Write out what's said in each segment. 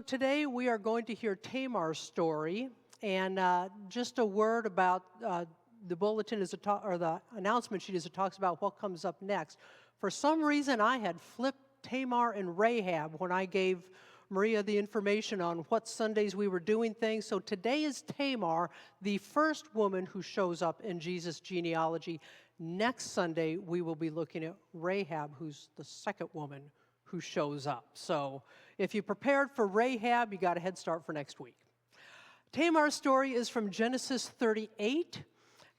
Today we are going to hear Tamar's story, and just a word about the bulletin or the announcement sheet as it talks about what comes up next. For some reason, I had flipped Tamar and Rahab when I gave Maria the information on what Sundays we were doing things. So today is Tamar, the first woman who shows up in Jesus' genealogy. Next Sunday, we will be looking at Rahab, who's the second woman who shows up. So if you prepared for Rahab, you got a head start for next week. Tamar's story is from Genesis 38,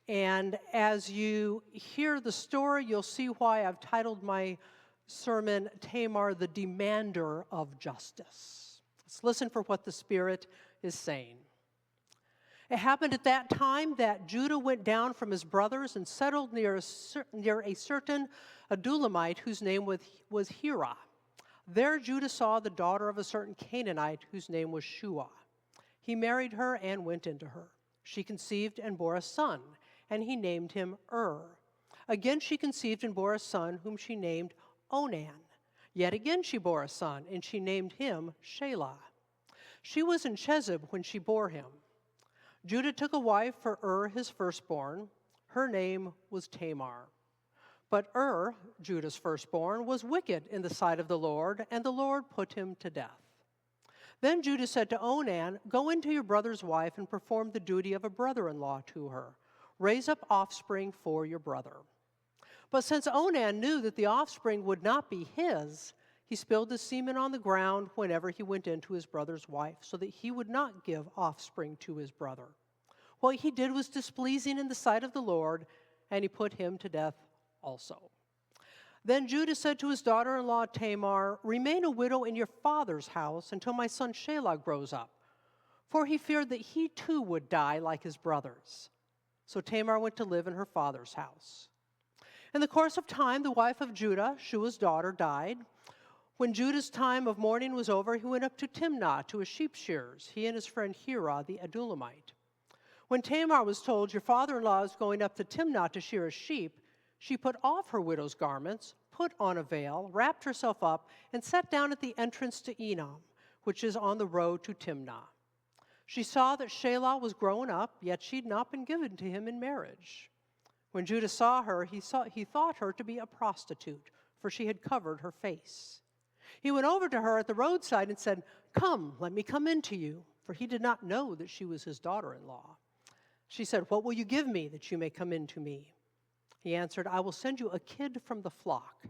and as you hear the story, you'll see why I've titled my sermon, Tamar, the Demander of Justice. Let's listen for what the Spirit is saying. It happened at that time that Judah went down from his brothers and settled near a certain Adulamite whose name was Hira. There Judah saw the daughter of a certain Canaanite whose name was Shua. He married her and went into her. She conceived and bore a son, and he named him Again she conceived and bore a son, whom she named Onan. Yet again she bore a son, and she named him Shelah. She was in Chezib when she bore him. Judah took a wife for his firstborn. Her name was Tamar. But Judah's firstborn, was wicked in the sight of the Lord, and the Lord put him to death. Then Judah said to Onan, "Go into your brother's wife and perform the duty of a brother-in-law to her. Raise up offspring for your brother." But since Onan knew that the offspring would not be his, he spilled the semen on the ground whenever he went into his brother's wife, so that he would not give offspring to his brother. What he did was displeasing in the sight of the Lord, and he put him to death also. Then Judah said to his daughter-in-law Tamar, "Remain a widow in your father's house until my son Shelah grows up," for he feared that he too would die like his brothers. So Tamar went to live in her father's house. In the course of time, the wife of Judah, Shua's daughter, died. When Judah's time of mourning was over, he went up to Timnah to his sheep shearers, he and his friend Hira the Adulamite. When Tamar was told, "Your father-in-law is going up to Timnah to shear his sheep," she put off her widow's garments, put on a veil, wrapped herself up, and sat down at the entrance to Enam, which is on the road to Timnah. She saw that Shelah was grown up, yet she had not been given to him in marriage. When Judah saw her, he thought her to be a prostitute, for she had covered her face. He went over to her at the roadside and said, "Come, let me come in to you," for he did not know that she was his daughter-in-law. She said, "What will you give me that you may come in to me?" He answered, "I will send you a kid from the flock."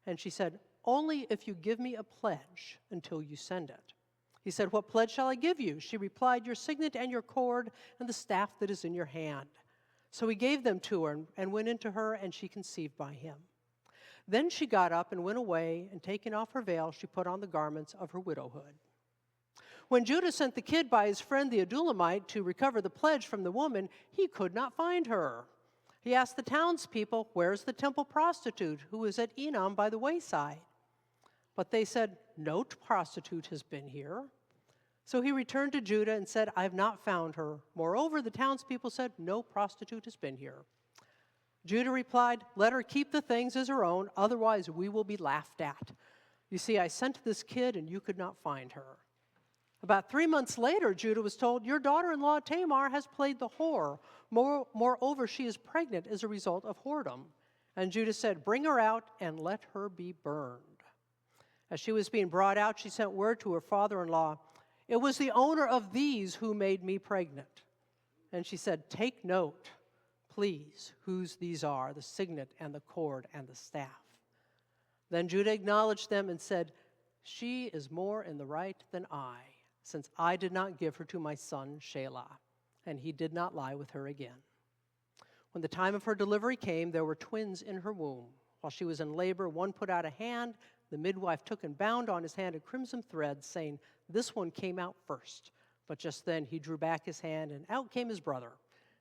And she said, "Only if you give me a pledge until you send it." He said, "What pledge shall I give you?" She replied, "Your signet and your cord and the staff that is in your hand." So he gave them to her and went into her, and she conceived by him. Then she got up and went away, and taking off her veil, she put on the garments of her widowhood. When Judah sent the kid by his friend the Adulamite to recover the pledge from the woman, he could not find her. He asked the townspeople, "Where's the temple prostitute who was at Enam by the wayside?" But they said, "No prostitute has been here." So he returned to Judah and said, "I have not found her." Moreover, the townspeople said, "No prostitute has been here." Judah replied, "Let her keep the things as her own, otherwise we will be laughed at. You see, I sent this kid and you could not find her." About 3 months later, Judah was told, "Your daughter-in-law Tamar has played the whore. Moreover, she is pregnant as a result of whoredom." And Judah said, "Bring her out and let her be burned." As she was being brought out, she sent word to her father-in-law, "It was the owner of these who made me pregnant." And she said, "Take note, please, whose these are, the signet and the cord and the staff." Then Judah acknowledged them and said, "She is more in the right than I, since I did not give her to my son Shelah." And he did not lie with her again. When the time of her delivery came, there were twins in her womb. While she was in labor, one put out a hand. The midwife took and bound on his hand a crimson thread, saying, "This one came out first." But just then he drew back his hand, and out came his brother.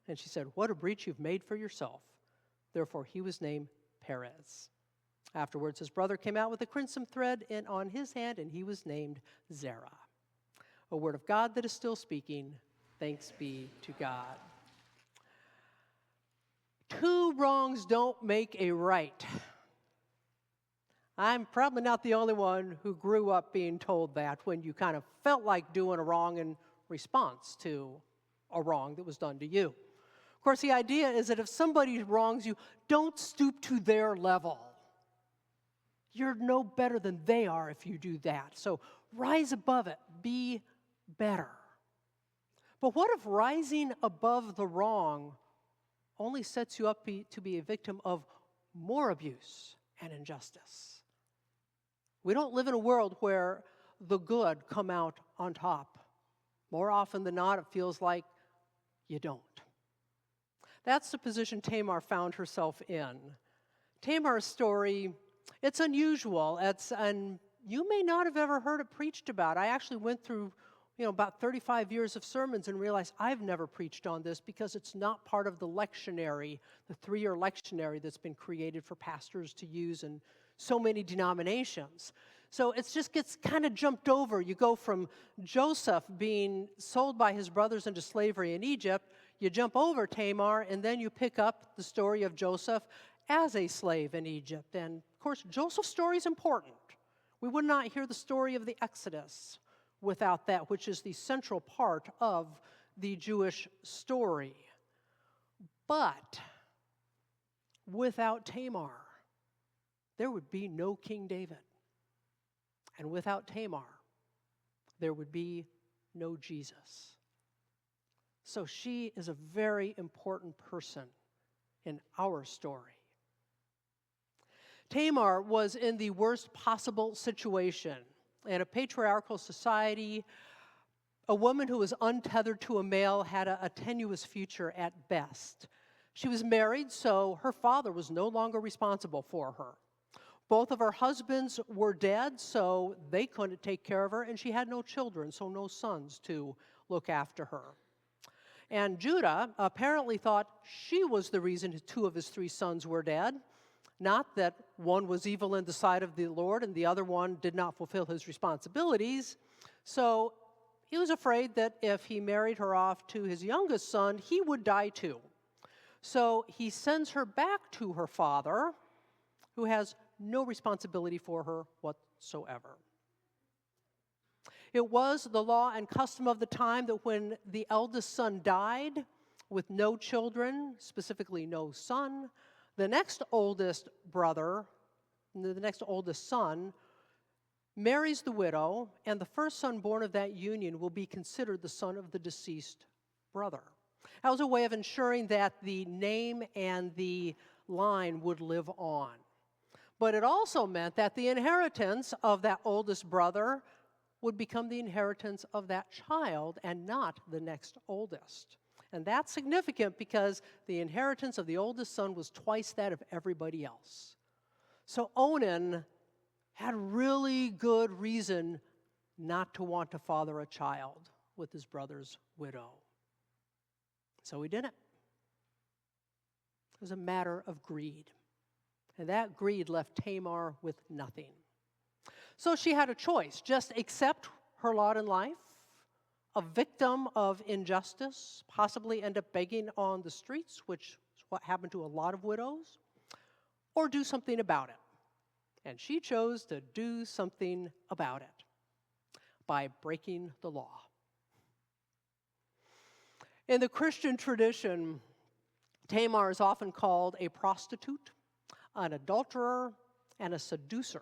And she said, "What a breach you've made for yourself." Therefore he was named Perez. Afterwards his brother came out with a crimson thread on his hand, and he was named Zerah. A word of God that is still speaking. Thanks be to God. Two wrongs don't make a right. I'm probably not the only one who grew up being told that when you kind of felt like doing a wrong in response to a wrong that was done to you. Of course, the idea is that if somebody wrongs you, don't stoop to their level. You're no better than they are if you do that. So rise above it. Be better. But what if rising above the wrong only sets you up to be a victim of more abuse and injustice? We don't live in a world where the good come out on top. More often than not, it feels like you don't. That's the position Tamar found herself in. Tamar's story, it's unusual. And you may not have ever heard it preached about. I actually went through about 35 years of sermons and realized I've never preached on this because it's not part of the lectionary, the 3-year lectionary that's been created for pastors to use in so many denominations. So it just gets kind of jumped over. You go from Joseph being sold by his brothers into slavery in Egypt, you jump over Tamar, and then you pick up the story of Joseph as a slave in Egypt. And of course, Joseph's story is important. We would not hear the story of the Exodus without that, which is the central part of the Jewish story. But without Tamar, there would be no King David. And without Tamar, there would be no Jesus. So she is a very important person in our story. Tamar was in the worst possible situation. In a patriarchal society, a woman who was untethered to a male had a tenuous future at best. She was married, so her father was no longer responsible for her. Both of her husbands were dead, so they couldn't take care of her, and she had no children, so no sons to look after her. And Judah apparently thought she was the reason 2 of his 3 sons were dead. Not that one was evil in the sight of the Lord and the other one did not fulfill his responsibilities. So he was afraid that if he married her off to his youngest son, he would die too. So he sends her back to her father, who has no responsibility for her whatsoever. It was the law and custom of the time that when the eldest son died with no children, specifically no son, the next oldest brother, the next oldest son, marries the widow, and the first son born of that union will be considered the son of the deceased brother. That was a way of ensuring that the name and the line would live on. But it also meant that the inheritance of that oldest brother would become the inheritance of that child and not the next oldest. And that's significant because the inheritance of the oldest son was twice that of everybody else. So Onan had really good reason not to want to father a child with his brother's widow. So he didn't. It was a matter of greed. And that greed left Tamar with nothing. So she had a choice: just accept her lot in life, a victim of injustice, possibly end up begging on the streets, which is what happened to a lot of widows, or do something about it. And she chose to do something about it by breaking the law. In the Christian tradition, Tamar is often called a prostitute, an adulterer, and a seducer.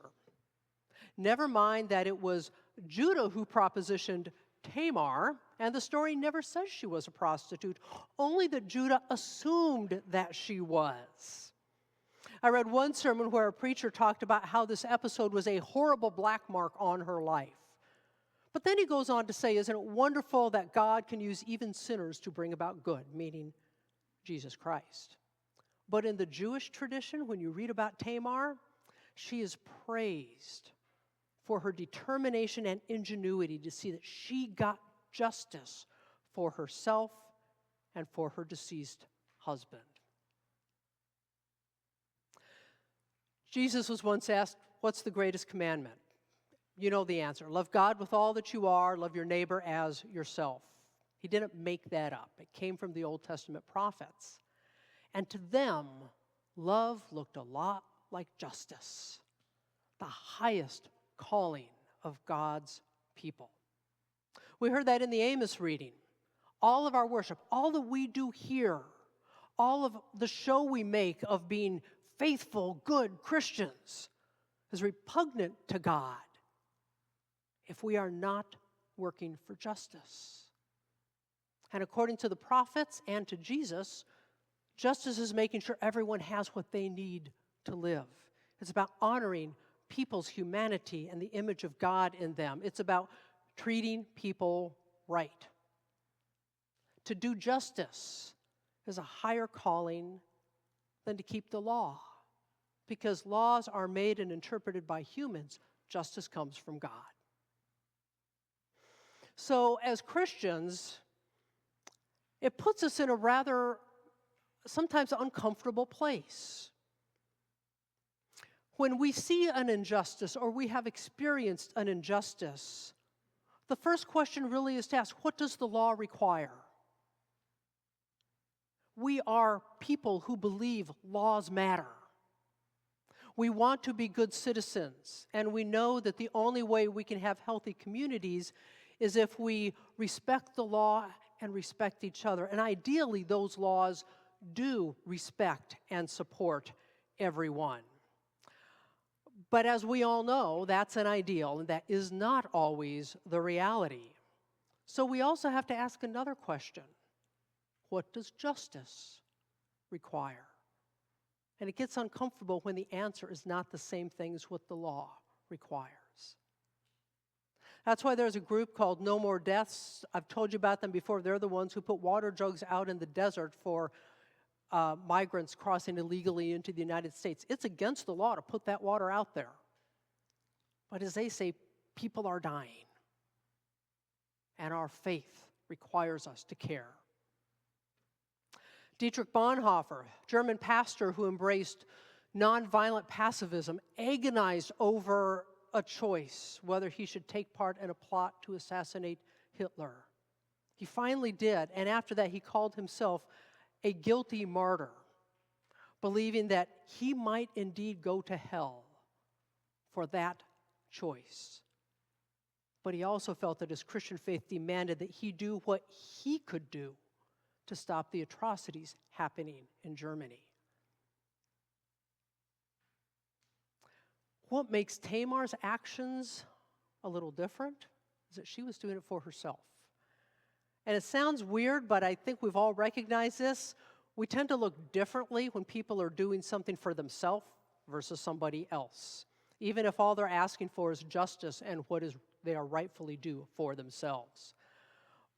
Never mind that it was Judah who propositioned Tamar, and the story never says she was a prostitute, only that Judah assumed that she was. I read one sermon where a preacher talked about how this episode was a horrible black mark on her life. But then he goes on to say, isn't it wonderful that God can use even sinners to bring about good, meaning Jesus Christ. But in the Jewish tradition, when you read about Tamar, she is praised for her determination and ingenuity to see that she got justice for herself and for her deceased husband. Jesus was once asked, what's the greatest commandment? You know the answer. Love God with all that you are, love your neighbor as yourself. He didn't make that up. It came from the Old Testament prophets. And to them, love looked a lot like justice. the highest calling of God's people. We heard that in the Amos reading. All of our worship, all that we do here, all of the show we make of being faithful, good Christians is repugnant to God if we are not working for justice. And according to the prophets and to Jesus, justice is making sure everyone has what they need to live. It's about honoring people's humanity and the image of God in them. It's about treating people right. To do justice is a higher calling than to keep the law. Because laws are made and interpreted by humans, justice comes from God. So as Christians, it puts us in a rather sometimes uncomfortable place. When we see an injustice or we have experienced an injustice, the first question really is to ask, what does the law require? We are people who believe laws matter. We want to be good citizens, and we know that the only way we can have healthy communities is if we respect the law and respect each other. And ideally, those laws do respect and support everyone. But as we all know, that's an ideal, and that is not always the reality. So we also have to ask another question. What does justice require? And it gets uncomfortable when the answer is not the same thing as what the law requires. That's why there's a group called No More Deaths. I've told you about them before. They're the ones who put water jugs out in the desert for migrants crossing illegally into the United States. It's against the law to put that water out there. But as they say, people are dying. And our faith requires us to care. Dietrich Bonhoeffer, German pastor who embraced nonviolent pacifism, agonized over a choice whether he should take part in a plot to assassinate Hitler. He finally did, and after that he called himself a guilty martyr, believing that he might indeed go to hell for that choice. But he also felt that his Christian faith demanded that he do what he could do to stop the atrocities happening in Germany. What makes Tamar's actions a little different is that she was doing it for herself. And it sounds weird, but I think we've all recognized this. We tend to look differently when people are doing something for themselves versus somebody else, even if all they're asking for is justice and what is they are rightfully due for themselves.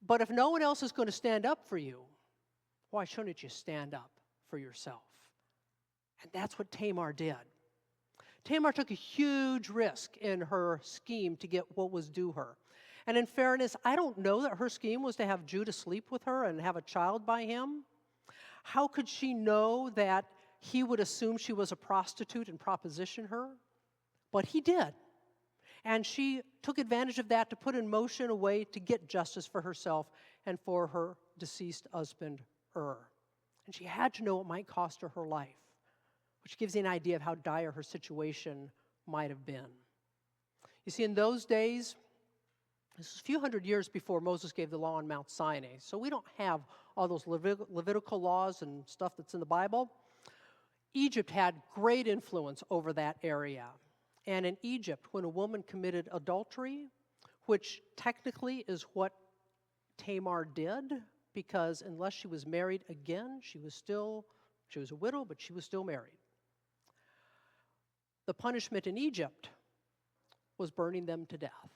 But if no one else is going to stand up for you, why shouldn't you stand up for yourself? And that's what Tamar did. Tamar took a huge risk in her scheme to get what was due her. And in fairness, I don't know that her scheme was to have Judah sleep with her and have a child by him. How could she know that he would assume she was a prostitute and proposition her? But he did. And she took advantage of that to put in motion a way to get justice for herself and for her deceased husband, And she had to know it might cost her her life, which gives you an idea of how dire her situation might have been. You see, in those days, this is a few hundred years before Moses gave the law on Mount Sinai, so we don't have all those Levitical laws and stuff that's in the Bible. Egypt had great influence over that area. And in Egypt, when a woman committed adultery, which technically is what Tamar did, because unless she was married again, she was a widow, but she was still married. The punishment in Egypt was burning them to death.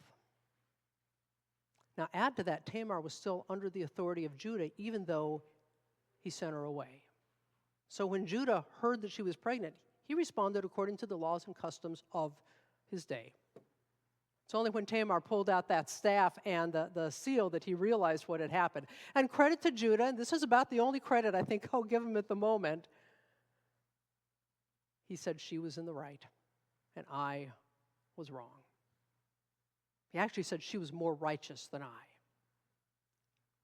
Now add to that, Tamar was still under the authority of Judah, even though he sent her away. So when Judah heard that she was pregnant, he responded according to the laws and customs of his day. It's only when Tamar pulled out that staff and the seal that he realized what had happened. And credit to Judah, and this is about the only credit I think I'll give him at the moment. He said she was in the right, and I was wrong. He actually said she was more righteous than I.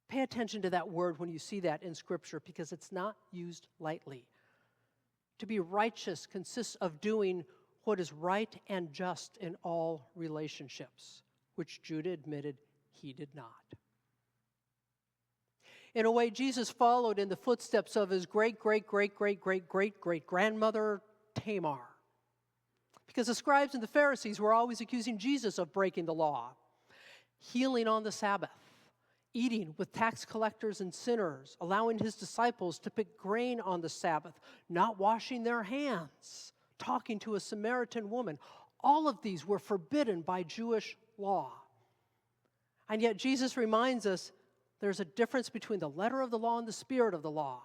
Pay attention to that word when you see that in Scripture, because it's not used lightly. To be righteous consists of doing what is right and just in all relationships, which Judah admitted he did not. In a way, Jesus followed in the footsteps of his great-great-great-great-great-great-great-grandmother Tamar. Because the scribes and the Pharisees were always accusing Jesus of breaking the law, healing on the Sabbath, eating with tax collectors and sinners, allowing his disciples to pick grain on the Sabbath, not washing their hands, talking to a Samaritan woman. All of these were forbidden by Jewish law. And yet Jesus reminds us there's a difference between the letter of the law and the spirit of the law.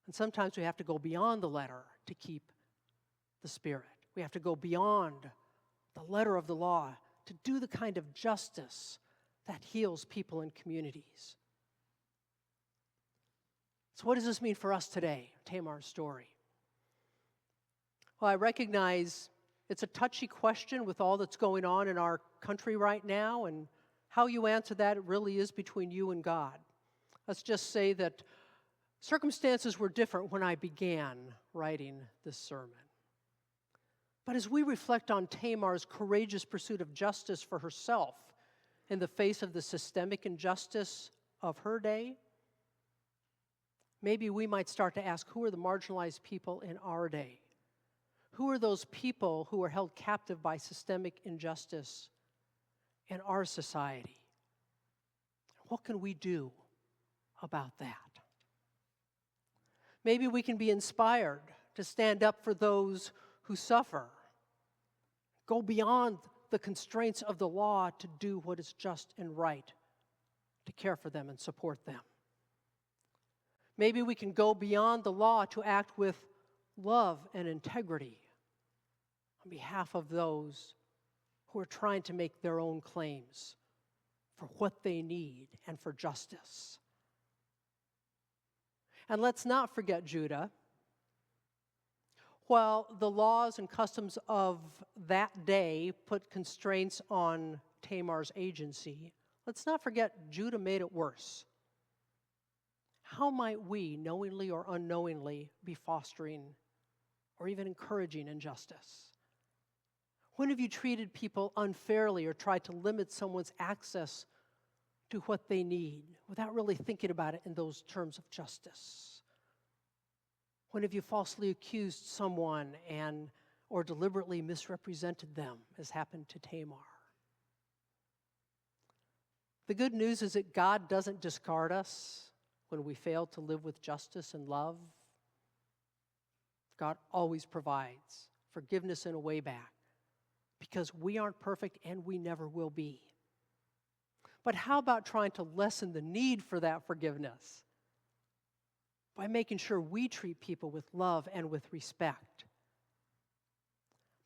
And sometimes we have to go beyond the letter to keep the spirit. We have to go beyond the letter of the law to do the kind of justice that heals people and communities. So what does this mean for us today, Tamar's story? Well, I recognize it's a touchy question with all that's going on in our country right now, and how you answer that, it really is between you and God. Let's just say that circumstances were different when I began writing this sermon. But as we reflect on Tamar's courageous pursuit of justice for herself in the face of the systemic injustice of her day, maybe we might start to ask, who are the marginalized people in our day? Who are those people who are held captive by systemic injustice in our society? What can we do about that? Maybe we can be inspired to stand up for those who suffer, go beyond the constraints of the law to do what is just and right, to care for them and support them. Maybe we can go beyond the law to act with love and integrity on behalf of those who are trying to make their own claims for what they need and for justice. And let's not forget Judah. While the laws and customs of that day put constraints on Tamar's agency, let's not forget Judah made it worse. How might we, knowingly or unknowingly, be fostering or even encouraging injustice? When have you treated people unfairly or tried to limit someone's access to what they need without really thinking about it in those terms of justice? When have you falsely accused someone or deliberately misrepresented them, as happened to Tamar? The good news is that God doesn't discard us when we fail to live with justice and love. God always provides forgiveness and a way back, because we aren't perfect and we never will be. But how about trying to lessen the need for that forgiveness by making sure we treat people with love and with respect,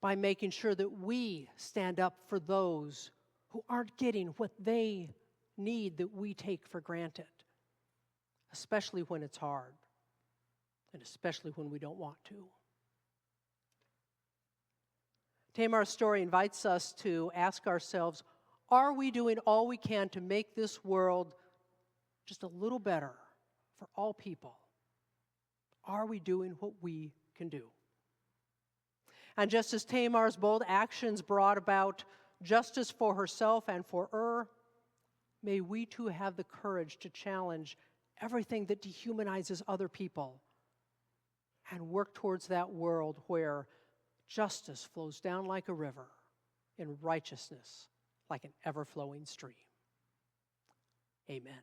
by making sure that we stand up for those who aren't getting what they need that we take for granted, especially when it's hard and especially when we don't want to. Tamar's story invites us to ask ourselves, are we doing all we can to make this world just a little better for all people? Are we doing what we can do? And just as Tamar's bold actions brought about justice for herself and for may we too have the courage to challenge everything that dehumanizes other people and work towards that world where justice flows down like a river and righteousness like an ever-flowing stream. Amen.